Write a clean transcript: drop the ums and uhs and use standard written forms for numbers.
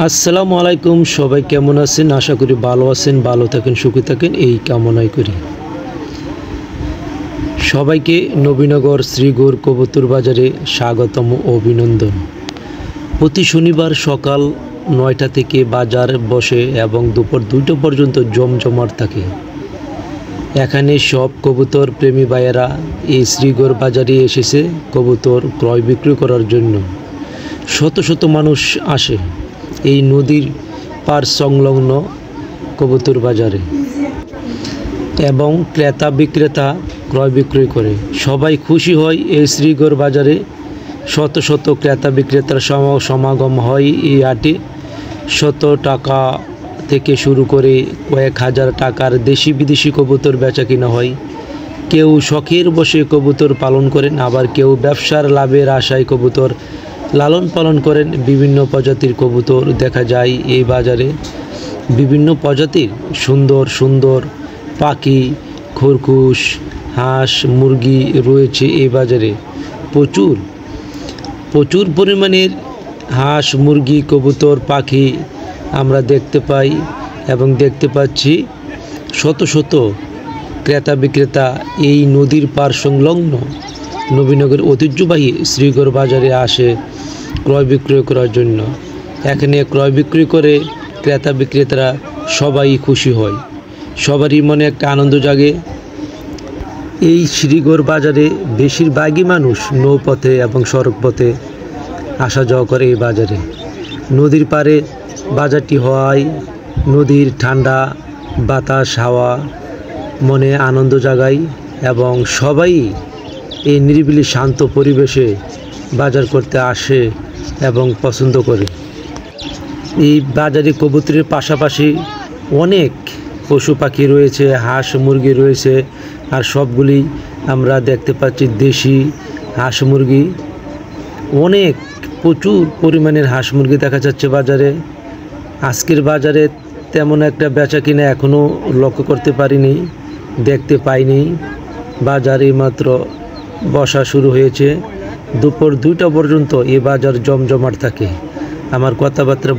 আসসালামু আলাইকুম, সবাই কেমন আছেন? আশা করি ভালো আছেন, ভালো থাকেন, সুখী থাকেন এই কামনাই করি। সবাইকে নবীনগর শ্রীগৌর কবুতর বাজারে স্বাগতম ও অভিনন্দন। প্রতি শনিবার সকাল 9টা থেকে বাজার বসে এবং দুপুর 2টা পর্যন্ত জমজমাট থাকে। এখানে সব কবুতর প্রেমী ভাইয়েরা এই শ্রীগৌর বাজারে এসেছে কবুতর ক্রয় বিক্রয় করার জন্য। শত শত মানুষ আসে এই নদীর পার সংলগ্ন কবুতর বাজারে এবং ক্রেতা বিক্রেতা ক্রয় বিক্রয় করে। সবাই খুশি হয় এই শ্রীগৌর বাজারে। শত শত ক্রেতা বিক্রেতার সমাগম হয় এই হাটে। শত টাকা থেকে শুরু করে কয়েক হাজার টাকার দেশি বিদেশি কবুতর বেচা কিনা হয়। কেউ শখের বসে কবুতর পালন করেন, আবার কেউ ব্যবসার লাভের আশায় কবুতর লালন পালন করেন। বিভিন্ন প্রজাতির কবুতর দেখা যায় এই বাজারে। বিভিন্ন প্রজাতির সুন্দর সুন্দর পাখি, খরগোশ, হাঁস, মুরগি রয়েছে এই বাজারে। প্রচুর পরিমাণের হাঁস, মুরগি, কবুতর, পাখি আমরা দেখতে পাই এবং দেখতে পাচ্ছি। শত শত ক্রেতা বিক্রেতা এই নদীর পার সংলগ্ন নবীনগর ঐতিহ্যবাহী শ্রীগৌর বাজারে আসে ক্রয় বিক্রয় করার জন্য। এখানে ক্রয় বিক্রয় করে ক্রেতা বিক্রেতারা সবাই খুশি হয়, সবারই মনে একটা আনন্দ জাগে। এই শ্রীগৌর বাজারে বেশিরভাগই মানুষ নৌপথে এবং সড়ক পথে আসা যাওয়া করে এই বাজারে। নদীর পাড়ে বাজারটি হওয়ায় নদীর ঠান্ডা বাতাস, হাওয়া মনে আনন্দ জাগায় এবং সবাই এই নিরিবিলি শান্ত পরিবেশে বাজার করতে আসে এবং পছন্দ করে। এই বাজারে কবুতরের পাশাপাশি অনেক পশু পাখি রয়েছে, হাঁস মুরগি রয়েছে। আর সবগুলি আমরা দেখতে পাচ্ছি দেশি হাঁস মুরগি। প্রচুর পরিমাণের হাঁস মুরগি দেখা যাচ্ছে বাজারে। আজকের বাজারে তেমন একটা বেচা কিনা এখনও লক্ষ্য করতে পারিনি, দেখতে পাইনি। বাজারে মাত্র বসা শুরু হয়েছে। দুপুর 2টা পর্যন্ত এই বাজার জমজমাট থাকে। আমার কথাবার্তা